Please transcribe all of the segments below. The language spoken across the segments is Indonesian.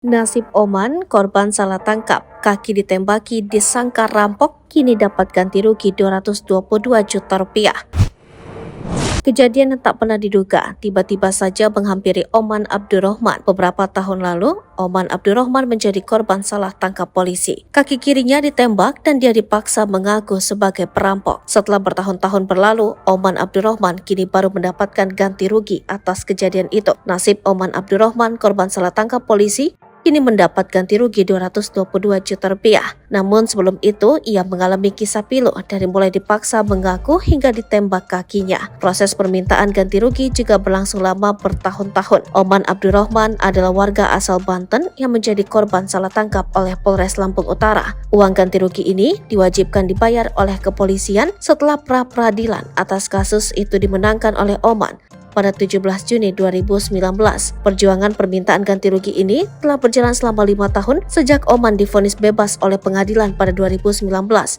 Nasib Oman, korban salah tangkap, kaki ditembaki disangka rampok, kini dapat ganti rugi 222 juta rupiah. Kejadian yang tak pernah diduga, tiba-tiba saja menghampiri Oman Abdurrahman. Beberapa tahun lalu, Oman Abdurrahman menjadi korban salah tangkap polisi. Kaki kirinya ditembak dan dia dipaksa mengaku sebagai perampok. Setelah bertahun-tahun berlalu, Oman Abdurrahman kini baru mendapatkan ganti rugi atas kejadian itu. Nasib Oman Abdurrahman, korban salah tangkap polisi, kini mendapat ganti rugi 222 juta rupiah. Namun sebelum itu, ia mengalami kisah pilu dari mulai dipaksa mengaku hingga ditembak kakinya. Proses permintaan ganti rugi juga berlangsung lama bertahun-tahun. Oman Abdurrahman adalah warga asal Banten yang menjadi korban salah tangkap oleh Polres Lampung Utara. Uang ganti rugi ini diwajibkan dibayar oleh kepolisian setelah pra-peradilan atas kasus itu dimenangkan oleh Oman pada 17 Juni 2019. Perjuangan permintaan ganti rugi ini telah berjalan selama 5 tahun sejak Oman divonis bebas oleh pengadilan pada 2019.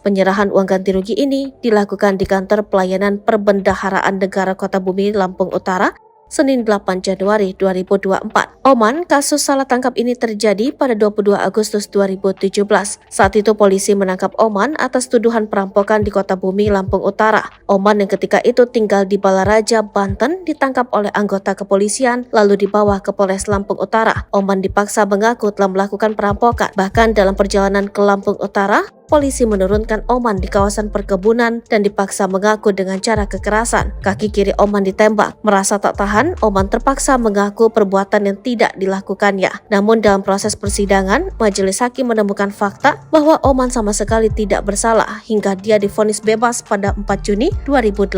Penyerahan uang ganti rugi ini dilakukan di kantor pelayanan Perbendaharaan Negara Kota Bumi Lampung Utara Senin 8 Januari 2024. Oman, kasus salah tangkap ini terjadi pada 22 Agustus 2017. Saat itu polisi menangkap Oman atas tuduhan perampokan di Kota Bumi, Lampung Utara. Oman yang ketika itu tinggal di Balaraja, Banten, ditangkap oleh anggota kepolisian lalu dibawa ke Polres Lampung Utara. Oman dipaksa mengaku telah melakukan perampokan. Bahkan dalam perjalanan ke Lampung Utara, polisi menurunkan Oman di kawasan perkebunan dan dipaksa mengaku dengan cara kekerasan. Kaki kiri Oman ditembak. Merasa tak tahan, Oman terpaksa mengaku perbuatan yang tidak dilakukannya. Namun dalam proses persidangan, majelis hakim menemukan fakta bahwa Oman sama sekali tidak bersalah hingga dia divonis bebas pada 4 Juni 2018.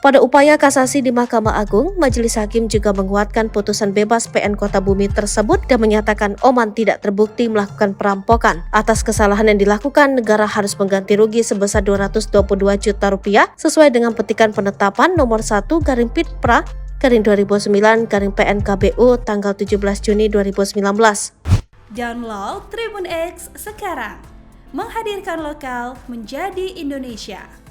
Pada upaya kasasi di Mahkamah Agung, majelis hakim juga menguatkan putusan bebas PN Kota Bumi tersebut dan menyatakan Oman tidak terbukti melakukan perampokan. Atas kesalahan yang dilakukan, negara harus mengganti rugi sebesar 222 juta rupiah sesuai dengan petikan penetapan nomor 1-PIT-PRA-2009-PNKBU tanggal 17 Juni 2019. Download Tribun X sekarang, menghadirkan lokal menjadi Indonesia.